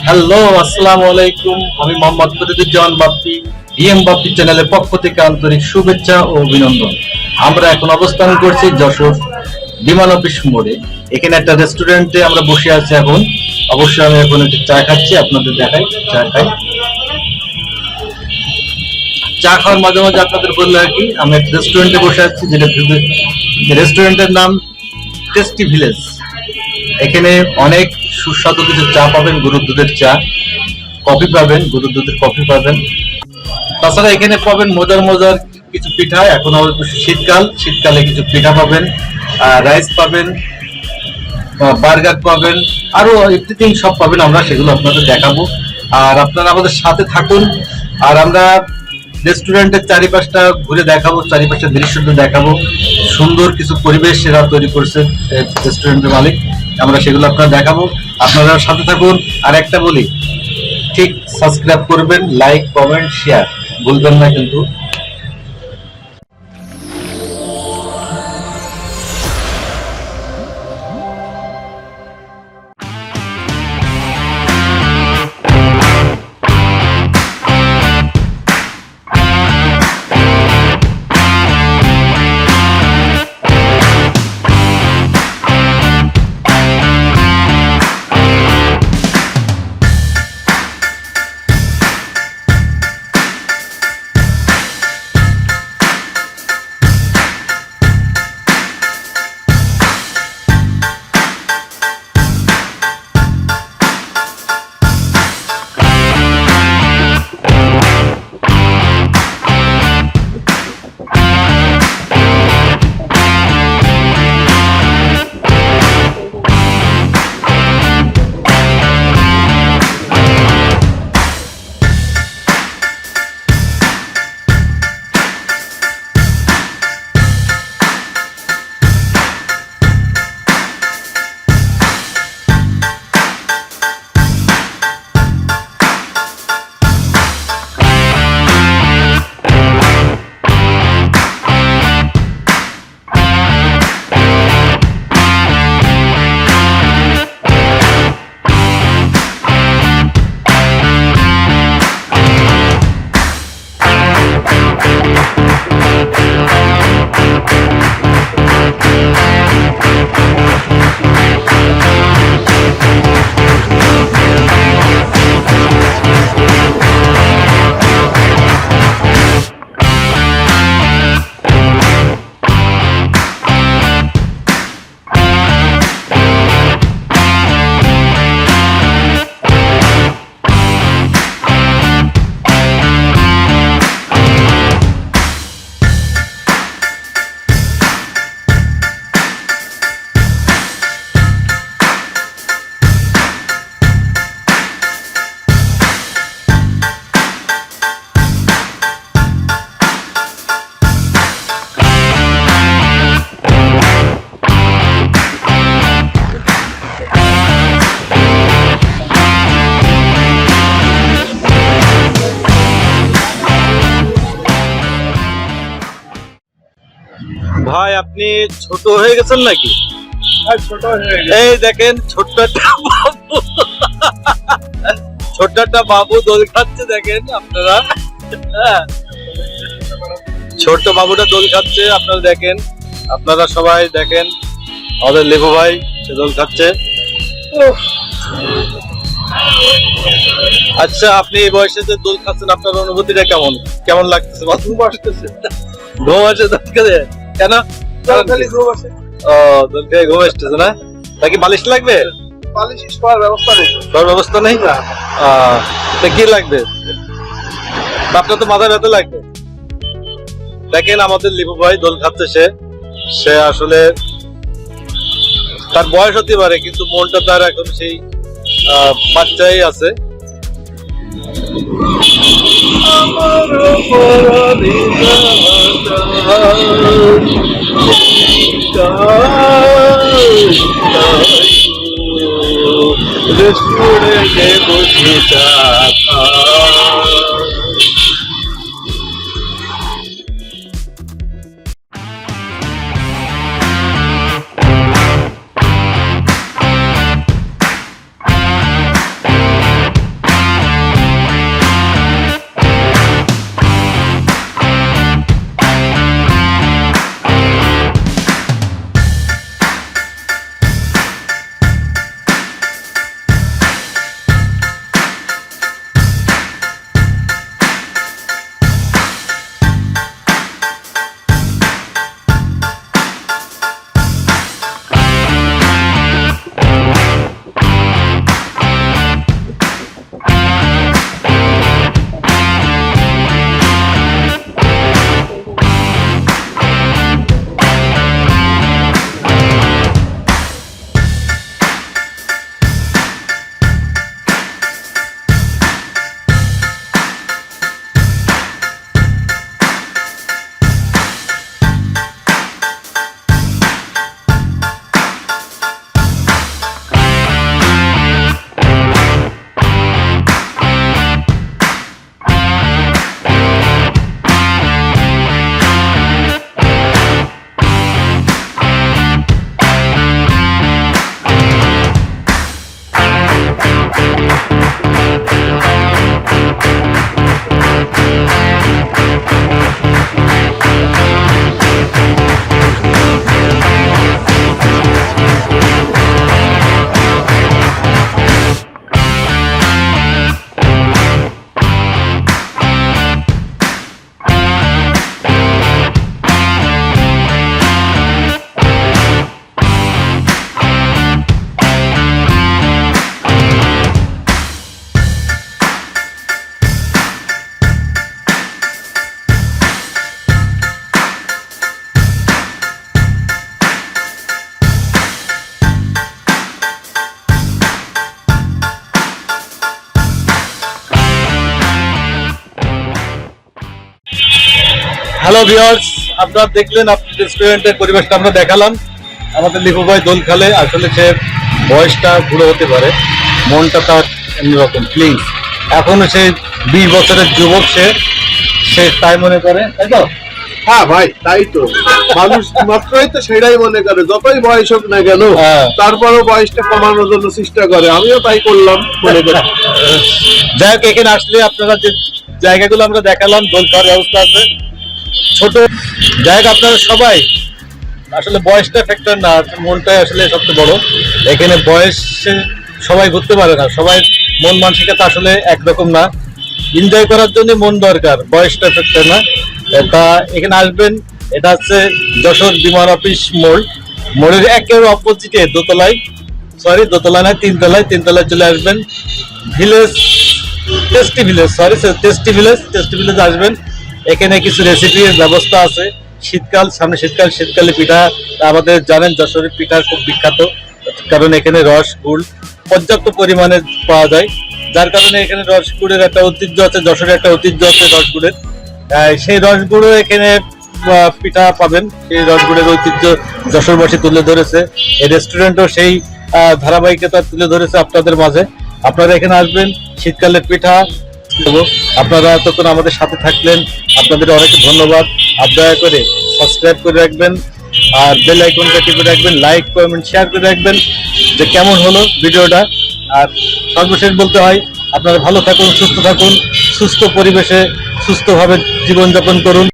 Hello, আসসালামু আলাইকুম। আমি মোহাম্মদ ফরিদুজ্জামান বাপ্পি, বাপ্পি চ্যানেলের পক্ষ থেকে আন্তরিক শুভেচ্ছা ও অভিনন্দন। আমরা এখন অবস্থান করছি যশোর বিমান অফিস মোড়ে। এখানে একটা রেস্টুরেন্টে আমরা বসে আছি এখন। অবশ্যই আমি এখন একটু চা খাচ্ছি, আপনাদের দেখাই। চা খাই, চা খাওয়ার মাঝে মাঝে আপনাদের বললে আর কি, আমি একটা রেস্টুরেন্টে বসে আছি, যেটা রেস্টুরেন্টের নাম টেস্টি ভিলেজ। এখানে অনেক সুস্বাদু কিছু চা পাবেন, গরুর দুধের চা, কফি পাবেন, গরুর দুধের কফি পাবেন। তাছাড়া এখানে পাবেন মজার মজার কিছু পিঠা। এখন শীতকালে কিছু পিঠা পাবেন, রাইস পাবেন, বার্গার পাবেন, আরো এভরিথিং সব পাবেন। আমরা সেগুলো আপনাদের দেখাবো, আর আপনারা আমাদের সাথে থাকুন। আর আমরা রেস্টুরেন্টের চারিপাশটা ঘুরে দেখাবো, চারিপাশের দৃশ্যটা দেখাবো। সুন্দর কিছু পরিবেশ এরা তৈরি করছে রেস্টুরেন্টের মালিক, আমরা সেগুলো আপনারা দেখাবো। আপনারা সাথে থাকুন। আর একটা বলি, ঠিক সাবস্ক্রাইব করবেন, লাইক, কমেন্ট, শেয়ার ভুলবেন না কিন্তু। ভাই, আপনি ছোট হয়ে গেছেন নাকি? এই দেখেন, ছোট্ট একটা বাবু দোল খাচ্ছে, দেখেন আপনারা। ছোট্ট বাবুটা দোল খাচ্ছে, আপনারা দেখেন, আপনারা সবাই দেখেন। আমাদের লেবু ভাই সে দোল খাচ্ছে। আচ্ছা, আপনি এই বয়সে যে দোল খাচ্ছেন, আপনার অনুভূতিটা কেমন লাগতেছে? ঘুম আসতেছে কেন? ঘুম আসতেছে না? নাকি বালিশ লাগবে? ব্যবস্থা নেই। কি লাগবে? আপনার তো মাথা ব্যথা লাগবে। দেখেন, আমাদের লিপু ভাই দোল খাচ্ছে। সে আসলে তার বয়স হতে পারে, কিন্তু মনটা তার এখন সেই বাচ্চাই আছে। হ্যালো ভিউয়ার্স, আপনারা দেখলেন আপনাদের রেস্টুরেন্টের পরিবেশটা আমরা দেখালাম। আমাদের লিপু ভাই দোল খেলে, আসলে সে বয়সটা বুড়ো হতে পারে, মনটা তার এমনিরকম ফিলিংস। এখনো সে 20 বছরের যুবক, সে তাই মনে করে, তাই তো? হ্যাঁ ভাই, তাই তো। মানুষ মাত্রই তো সেটাই মনে করে, যতই বয়স হোক না কেন তারপরও বয়সটা কমানোর জন্য চেষ্টা করে। আমিও তাই করলাম মনে করি। যাই হোক, এখানে আসলে আপনারা যে জায়গাগুলো আমরা দেখালাম, দোল খাওয়ার ব্যবস্থা আছে, ছোট জায়গা। আপনারা সবাই আসলে বয়সটা ফ্যাক্টর না, মনটাই আসলে সবচেয়ে বড়। এখানে বয়সে সবাই ঘুরতে পারে না, সবাই মন মানসিকতা আসলে একরকম না। এনজয় করার জন্য মন দরকার, বয়সটা ফ্যাক্টর না। তা এখানে আসবেন, এটা হচ্ছে যশোর বিমান অফিস মোড়, মোড়ের একেবারে অপোজিটে দোতলায় না তিনতলায় চলে আসবেন। টেস্টি ভিলেজ আসবেন। এখানে কিছু রেসিপির ব্যবস্থা আছে। সামনে শীতকালে পিঠা, আমাদের জানেন যশোরের পিঠা খুব বিখ্যাত, কারণ এখানে রস গুড় পর্যাপ্ত পরিমাণে পাওয়া যায়, যার কারণে এখানে রস গুড়ের একটা ঐতিহ্য আছে, যশোরের একটা ঐতিহ্য আছে রস গুড়ের। সেই রস গুঁড়ো এখানে পিঠা পাবেন, সেই রস গুড়ের ঐতিহ্য যশোরবাসী তুলে ধরেছে। এই রেস্টুরেন্টও সেই ধারাবাহিকতা তুলে ধরেছে আপনাদের মাঝে। আপনারা এখানে আসবেন, শীতকালের পিঠা দেবো। আপনারা এতক্ষণ আমাদের সাথে থাকলেন, আপনাদের অনেক ধন্যবাদ। আর দয়া করে সাবস্ক্রাইব করে রাখবেন, আর বেল আইকনটা টিপে রাখবেন, লাইক কমেন্ট শেয়ার করে রাখবেন যে কেমন হলো ভিডিওটা। আর সর্বশেষ বলতে হয়, আপনারা ভালো থাকুন, সুস্থ থাকুন, সুস্থ পরিবেশে সুস্থভাবে জীবনযাপন করুন।